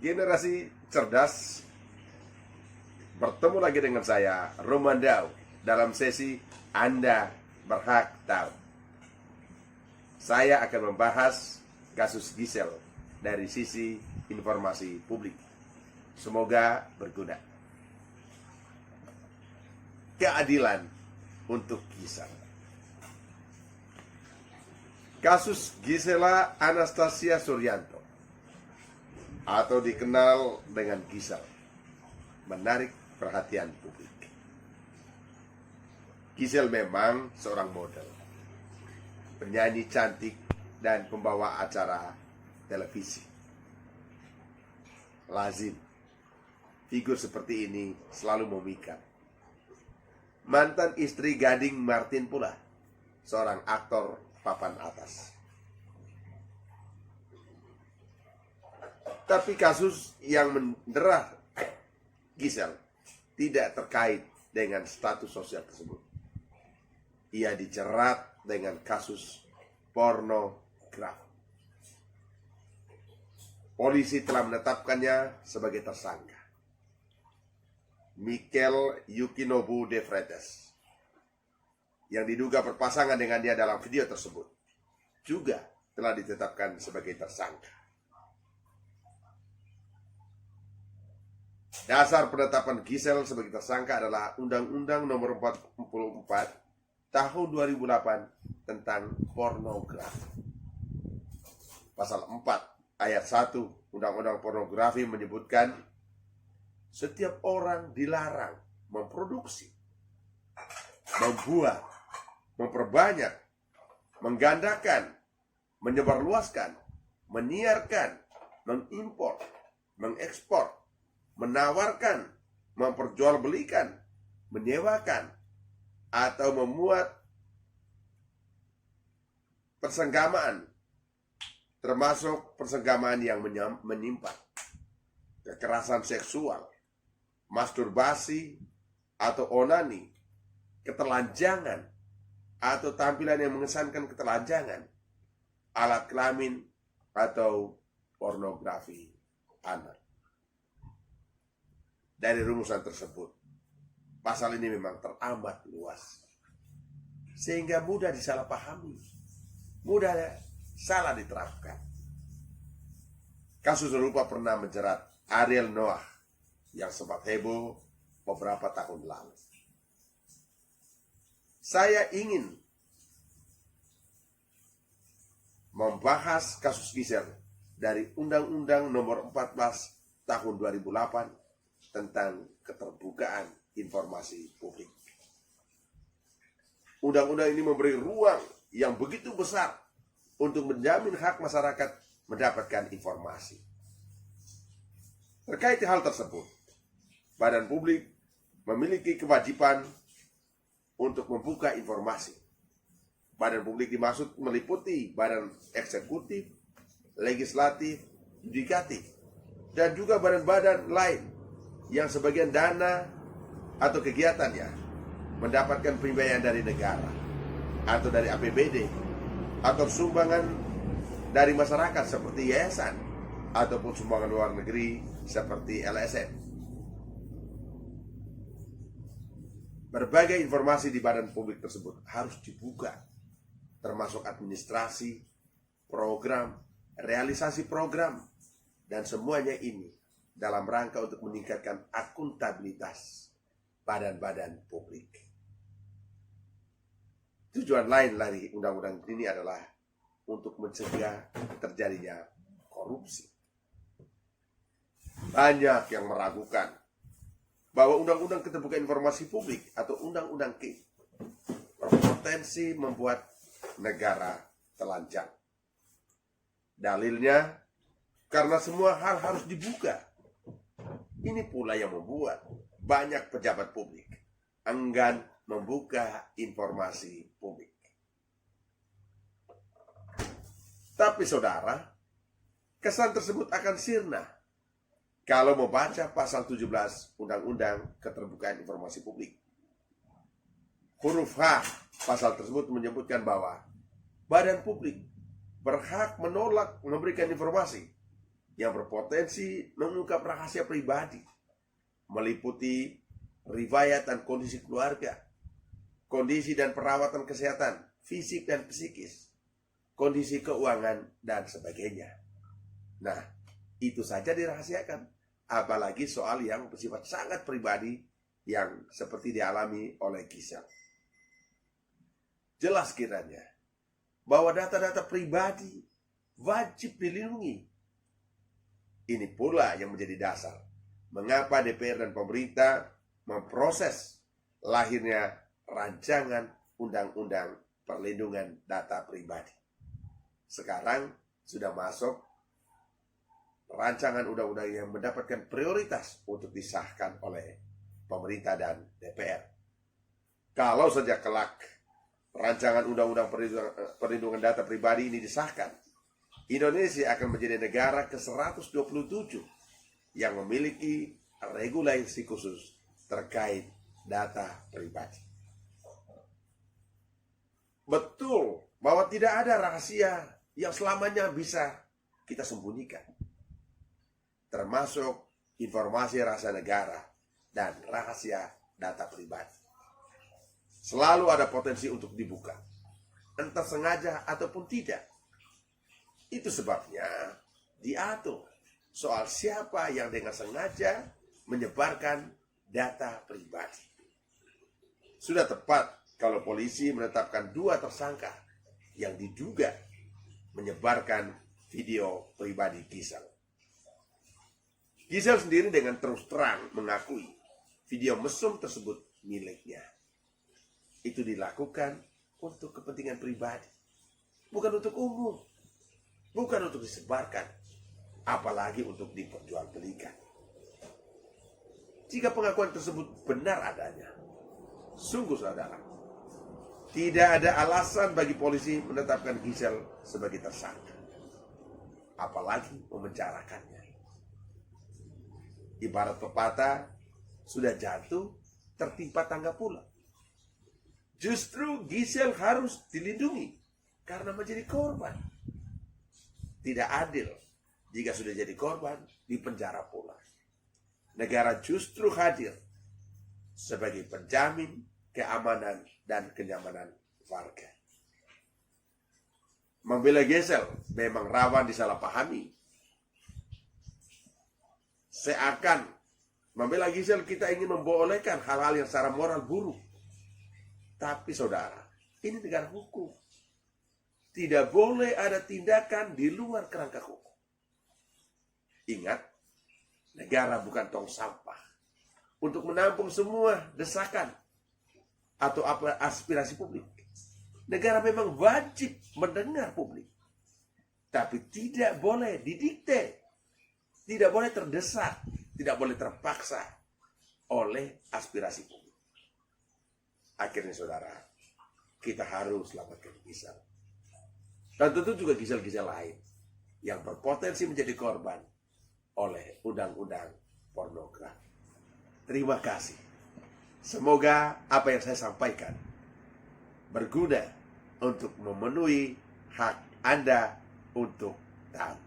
Generasi cerdas bertemu lagi dengan saya, Romandau, dalam sesi Anda Berhak Tahu. Saya akan membahas kasus Gisel dari sisi informasi publik. Semoga berguna. Keadilan untuk Gisel. Kasus Gisela Anastasia Suryanto atau dikenal dengan Gisel menarik perhatian publik. Gisel memang seorang model, penyanyi cantik, dan pembawa acara televisi. Lazim, figur seperti ini selalu memikat. Mantan istri Gading Martin pula, seorang aktor papan atas. Tapi kasus yang mendera Gisel tidak terkait dengan status sosial tersebut. Ia dijerat dengan kasus pornografi. Polisi telah menetapkannya sebagai tersangka. Mikel Yukinobu de Freitas, yang diduga berpasangan dengan dia dalam video tersebut, juga telah ditetapkan sebagai tersangka. Dasar penetapan Gisel sebagai tersangka adalah Undang-Undang Nomor 44 Tahun 2008 tentang pornografi. Pasal 4 ayat 1 Undang-Undang Pornografi menyebutkan setiap orang dilarang memproduksi, membuat, memperbanyak, menggandakan, menyebarluaskan, menyiarkan, mengimpor, mengekspor, menawarkan, memperjualbelikan, menyewakan, atau memuat persenggamaan, termasuk persenggamaan yang menyimpang, kekerasan seksual, masturbasi atau onani, ketelanjangan, atau tampilan yang mengesankan ketelanjangan, alat kelamin, atau pornografi anak. Dari rumusan tersebut, pasal ini memang teramat luas, sehingga mudah disalahpahami, mudah salah diterapkan. Kasus serupa pernah menjerat Ariel Noah yang sempat heboh beberapa tahun lalu. Saya ingin membahas kasus Gisel dari Undang-Undang Nomor 14 Tahun 2008 tentang keterbukaan informasi publik. Undang-undang ini memberi ruang yang begitu besar untuk menjamin hak masyarakat mendapatkan informasi. Terkait hal tersebut, badan publik memiliki kewajiban untuk membuka informasi. Badan publik dimaksud meliputi badan eksekutif, legislatif, yudikatif, dan juga badan-badan lain yang sebagian dana atau kegiatannya mendapatkan pembiayaan dari negara atau dari APBD atau sumbangan dari masyarakat seperti yayasan ataupun sumbangan luar negeri seperti LSM. Berbagai informasi di badan publik tersebut harus dibuka, termasuk administrasi, program, realisasi program, dan semuanya ini dalam rangka untuk meningkatkan akuntabilitas badan-badan publik. Tujuan lain dari undang-undang ini adalah untuk mencegah terjadinya korupsi. Banyak yang meragukan bahwa Undang-Undang Keterbukaan Informasi Publik atau Undang-Undang KIP berpotensi membuat negara telanjang. Dalilnya, karena semua hal harus dibuka. Ini pula yang membuat banyak pejabat publik enggan membuka informasi publik. Tapi saudara, kesan tersebut akan sirna kalau membaca pasal 17 Undang-Undang Keterbukaan Informasi Publik. Huruf H pasal tersebut menyebutkan bahwa badan publik berhak menolak memberikan informasi yang berpotensi mengungkap rahasia pribadi, meliputi riwayat dan kondisi keluarga, kondisi dan perawatan kesehatan fisik dan psikis, kondisi keuangan, dan sebagainya. Nah, itu saja dirahasiakan, apalagi soal yang bersifat sangat pribadi yang seperti dialami oleh Giselle. Jelas kiranya bahwa data-data pribadi wajib dilindungi. Ini pula yang menjadi dasar mengapa DPR dan pemerintah memproses lahirnya rancangan undang-undang perlindungan data pribadi. Sekarang sudah masuk rancangan undang-undang yang mendapatkan prioritas untuk disahkan oleh pemerintah dan DPR. Kalau saja kelak rancangan undang-undang perlindungan data pribadi ini disahkan, Indonesia akan menjadi negara ke-127 yang memiliki regulasi khusus terkait data pribadi. Betul bahwa tidak ada rahasia yang selamanya bisa kita sembunyikan, termasuk informasi rahasia negara dan rahasia data pribadi. Selalu ada potensi untuk dibuka, entah sengaja ataupun tidak. Itu sebabnya diatur soal siapa yang dengan sengaja menyebarkan data pribadi. Sudah tepat kalau polisi menetapkan 2 tersangka yang diduga menyebarkan video pribadi Giselle. Giselle sendiri dengan terus terang mengakui video mesum tersebut miliknya. Itu dilakukan untuk kepentingan pribadi, bukan untuk umum, bukan untuk disebarkan, apalagi untuk diperjualbelikan. Jika pengakuan tersebut benar adanya, sungguh saudara, tidak ada alasan bagi polisi menetapkan Giselle sebagai tersangka, apalagi memenjarakannya. Ibarat pepatah, sudah jatuh tertimpa tangga pula. Justru Giselle harus dilindungi karena menjadi korban. Tidak adil jika sudah jadi korban dipenjara pula. Negara justru hadir sebagai penjamin keamanan dan kenyamanan warga. Membela Giselle memang rawan disalahpahami. Seakan membela Giselle kita ingin membolehkan hal-hal yang secara moral buruk. Tapi saudara, ini negara hukum. Tidak boleh ada tindakan di luar kerangka hukum. Ingat, negara bukan tong sampah untuk menampung semua desakan atau aspirasi publik. Negara memang wajib mendengar publik, tapi tidak boleh didikte, tidak boleh terdesak, tidak boleh terpaksa oleh aspirasi publik. Akhirnya saudara, kita harus selamatkan Giselle. Dan tentu juga Giselle-Giselle lain yang berpotensi menjadi korban oleh undang-undang pornografi. Terima kasih. Semoga apa yang saya sampaikan berguna untuk memenuhi hak Anda untuk tahu.